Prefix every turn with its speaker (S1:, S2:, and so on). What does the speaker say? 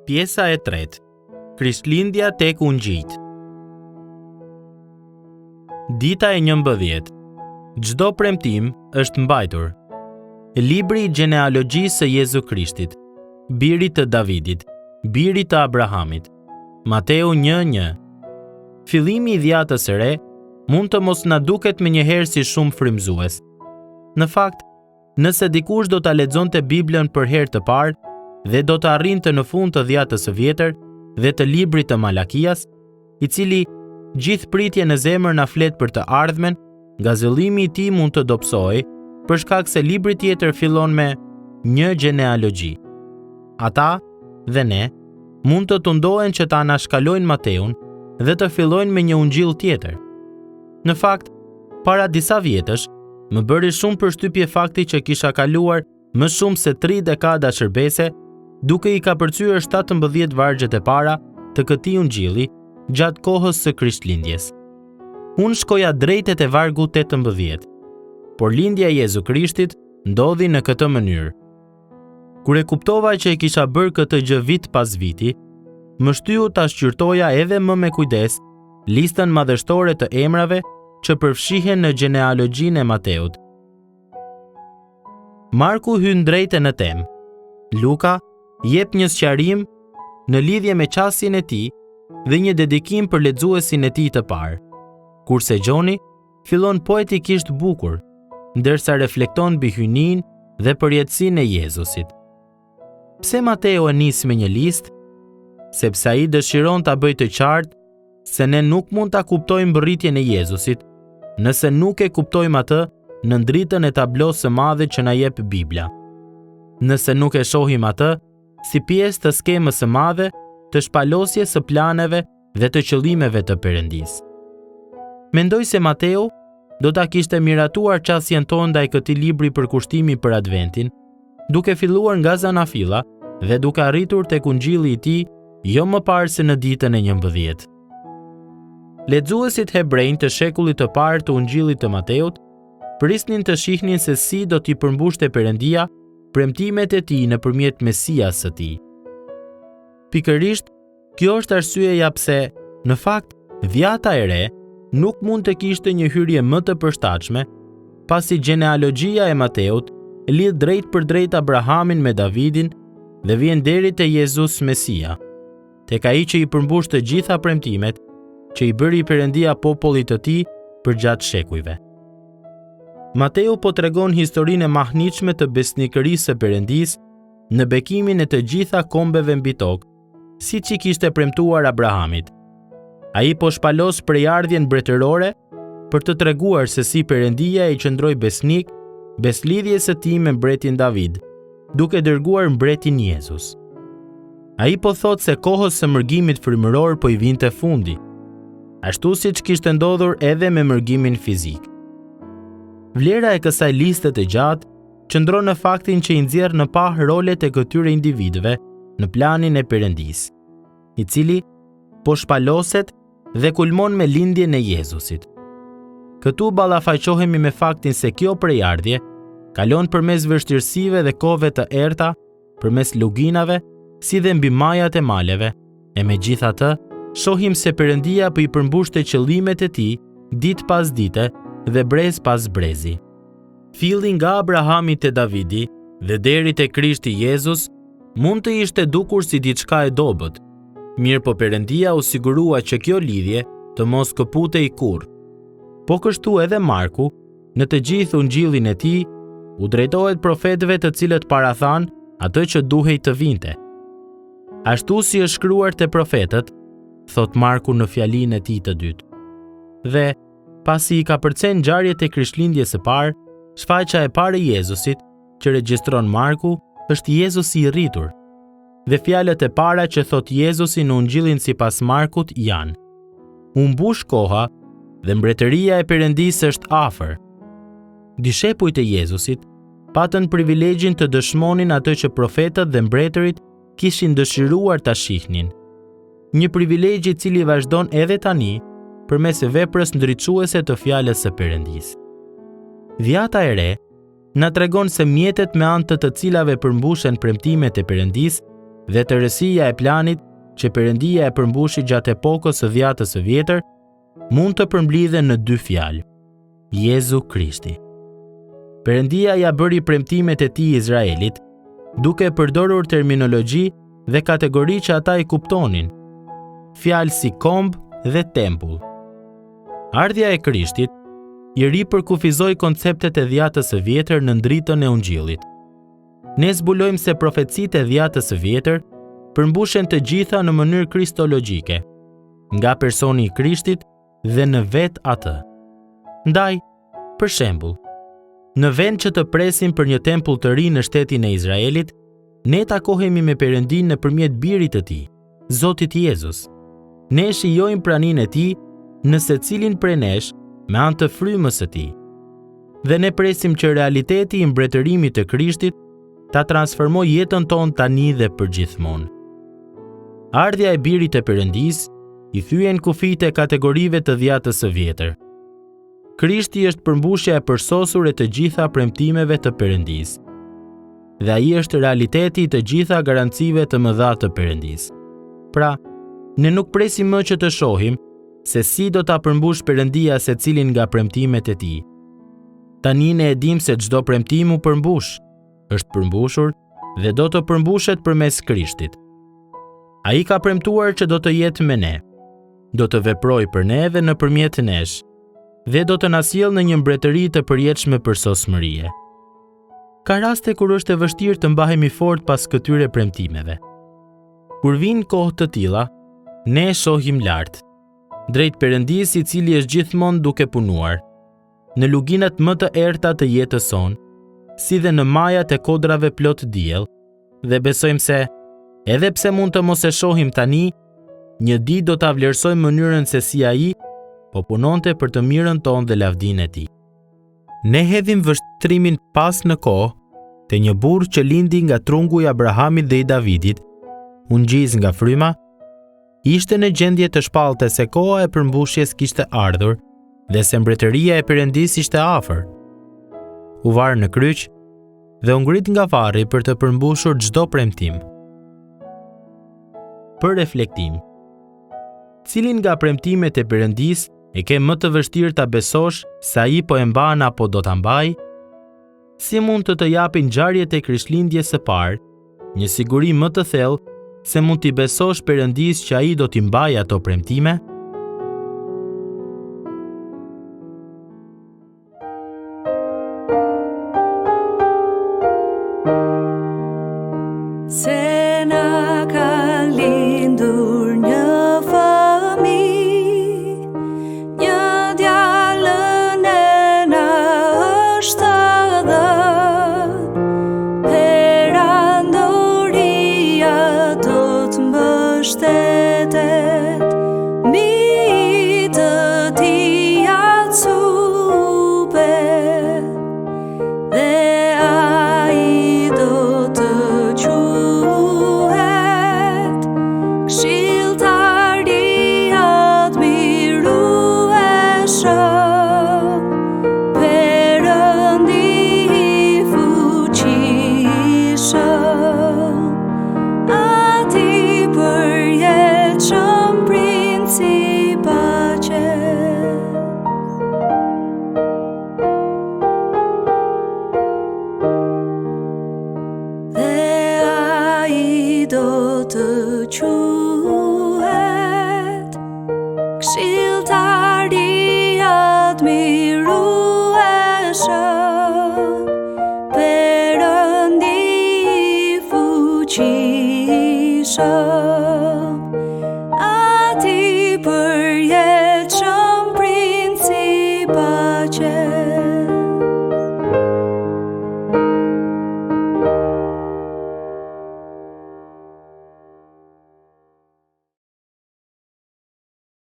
S1: Pjesa e 3. Krishtlindja tek ungjijt. Dita e 11. Çdo premtim është mbajtur. Libri i gjenealogjisë së Jezu Krishtit, birit të Davidit, birit të Abrahamit. Mateu 1:1. Fillimi i dhjatës së re mund të mos na duket menjëherë si shumë frymëzues. Në fakt, nëse dikush do ta lexonte Biblën për herë të parë dhe do të arrinte në fund të dhjatës së vjetër dhe të librit të Malakias, i cili gjithë pritje në zemër na flet për të ardhmen, gazëllimi i tij mund të dobësohej për shkak se libri tjetër fillon me një gjenealogji. Ata dhe ne mund të tundohen që ta anashkalojnë Mateun dhe të fillojnë me një ungjill tjetër. Në fakt, para disa vjetësh, më bëri shumë përshtypje fakti që kisha kaluar më shumë se 3 dekada shërbese, duke i kapërcyer 17 vargjet e para të këtij ungjilli gjatë kohës së Krishtlindjes. Unë shkoja drejt te vargu 18, por lindja e Jezu Krishtit ndodhi në këtë mënyrë. Kur e kuptova që e kisha bërë këtë gjë vit pas viti, më shtyu ta shqyrtoja edhe më me kujdes listën madhështore të emrave që përfshihen në gjenealogjinë e Mateut. Marku hyn drejtë në temë. Luka jep një sqarim në lidhje me qasjen e tij dhe një dedikim për lexuesin e tij të parë. Kurse Gjoni fillon poetikisht bukur, ndërsa reflekton mbi hyjninë dhe përjetësinë e Jezusit. Pse Mateu e nis me një listë? Sepse ai dëshiron ta bëjë të qartë se ne nuk mund ta kuptojmë mbërritjen e Jezusit nëse nuk e kuptojmë atë në ndritën e tablosë së madhe që na jep Bibla. Nëse nuk e shohim atë si pjesë të skemës së madhe të shpalosjes së planeve dhe të qëllimeve të Perëndisë. Mendoj se Mateu do ta kishte miratuar qasjen tonë ndaj këtij libri për kushtimi për Adventin, duke filluar nga Zanafilla dhe duke arritur tek ungjilli i tij jo më parë se në ditën e 11. Lexuesit hebrejnë të shekullit të parë të ungjillit të Mateut prisnin të shihnin se si do t'i përmbushte Perëndia premtimet e tij nëpërmjet Mesias së tij. Pikërisht, kjo është arsyeja pse, në fakt, dhjata e re nuk mund të kishte një hyrje më të përshtatshme, pasi gjenealogjia e Mateut lidh drejt për drejt Abrahamin me Davidin dhe vjen deri te Jezus Mesia, tek ai që i përmbush të gjitha premtimet që i bëri Perëndia popullit të tij përgjatë shekujve. Mateu po tregon historinë e mahnitshme të besnikërisë së Perëndisë në bekimin e të gjitha kombeve mbi tokë, siç i kishte premtuar Abrahamit. Ai po shpalos prejardhjen mbretërore për të treguar se si Perëndia i qëndroi besnik beslidhjes së tij me mbretin David, duke dërguar mbretin Jezus. Ai po thot se kohës së mërgimit frymëror po i vinte fundi, ashtu siç kishte ndodhur edhe me mërgimin fizik. Vlera e kësaj liste të gjatë qëndron në faktin që i nxjerr në pa rolet e këtyre individëve në planin e Perëndisë, i cili po shpaloset dhe kulmon me lindjen e Jezusit. Këtu ballafaqohemi me faktin se kjo prejardhje kalon përmes vështirësive dhe kohëve të errta, përmes luginave, si dhe mbi majat e maleve, e megjithatë, shohim se Perëndia po i përmbushte qëllimet e tij ditë pas dite dhe brez pas brezi. Filli nga Abrahami te Davidi dhe deri te Krishti Jezus mund të ishte dukur si diçka e dobët. Mirë po Perëndia u sigurua që kjo lidhje të mos këputej kurrë. Po kështu edhe Marku, në të gjithë ungjillin e tij, u drejtohet profetëve të cilët parathan atë që duhej të vinte. Ashtu si është shkruar te profetët, thot Marku në fjalinë e tij të dytë. Dhe pasi i ka përcen ngjarjet e Krishtlindjes së parë, shfaqja e parë e Jezusit që regjistron Marku është Jezusi i rritur. Dhe fjalët e para që thot Jezusi në ungjillin sipas Markut janë: U mbush koha dhe mbretëria e Perëndisë është afër. Dishepujt e Jezusit patën privilegjin të dëshmonin atë që profetët dhe mbretërit kishin dëshiruar ta shihnin. Një privilegj i cili vazhdon edhe tani përmes veprës ndriçuese të fjalës së Perëndisë. Dhjata e re na tregon se mjetet me anë të cilave përmbushen premtimet e Perëndisë dhe tërësia e planit që Perëndia e përmbushi gjatë epokës së dhjatës së vjetër mund të përmblidhen në 2 fjalë: Jezu Krishti. Perëndia ja bëri premtimet e tij Izraelit, duke përdorur terminologji dhe kategori që ata i kuptonin, fjalë si komb dhe tempull. Ardhja e Krishtit i ripërkufizoi konceptet e dhjatës së vjetër në ndritën e Ungjillit. Ne zbulojmë se profecitë e dhjatës së vjetër përmbushen të gjitha në mënyrë kristologjike, nga personi i Krishtit dhe në vetë atë. Ndaj, për shembull, në vend që të presim për një tempull të ri në shtetin e Izraelit, ne takohemi me Perëndin nëpërmjet birit të tij, Zotit Jezus. Ne shijojmë praninë e tij në secilin prej nesh me anë të frymës së tij. Dhe ne presim që realiteti i mbretërimit të Krishtit ta transformojë jetën tonë tani dhe përgjithmonë. Ardhja e birit të Perëndis i thyen kufijtë e kategorive të dhjatës së vjetër. Krishti është përmbushja e përsosur e të gjitha premtimeve të Perëndis. Dhe ai është realiteti i të gjitha garancive të mëdha të Perëndis. Pra, ne nuk presim më që të shohim se si do ta përmbush Perëndia secilin nga premtimet e tij. Tani ne e dim se çdo premtim u përmbush, është përmbushur dhe do të përmbushet përmes Krishtit. Ai ka premtuar që do të jetë me ne, do të veprojë për ne dhe nëpërmjet nesh, dhe do të na sjellë në një mbretëri të përjetshme për sosmërie. Ka raste kur është e vështirë të mbahemi fort pas këtyre premtimeve. Kur vijnë kohë të tilla, ne shohim lart, drejt Perëndis i cili është gjithmonë duke punuar, në luginat më të errta të jetës sonë, si dhe në majat e kodrave plot diell, dhe besojmë se, edhe pse mund të mos e shohim tani, një ditë do ta vlerësojmë mënyrën se si ai po punonte për të mirën tonë dhe lavdinë e tij. Ne hedhim vështrimin pas në kohë të një burr që lindi nga trungu i Abrahamit dhe i Davidit, u ngjiz nga fryma, ishte në gjendje të shpalltë se koha e përmbushjes kishte ardhur dhe se mbretëria e Perëndis ishte afër. U varë në kryq dhe u ngrit nga varri për të përmbushur çdo premtim. Për reflektim, cilin nga premtimet e Perëndis e ke më të vështirë ta besosh se ai po e mban apo do ta mbaj? Si mund të japin ngjarjet e Krishtlindjes së parë një siguri më të thellë se mund t'i besosh Perëndis që ai do t'i mbajë ato premtime?
S2: Se na ka lindur një fëmijë, një djalën e na është dhënë, perandoria do të mbështetet mbi të tij atë supe, dhe ai do të quhet këshilltari i admirueshëm, Perëndi i fuqishëm.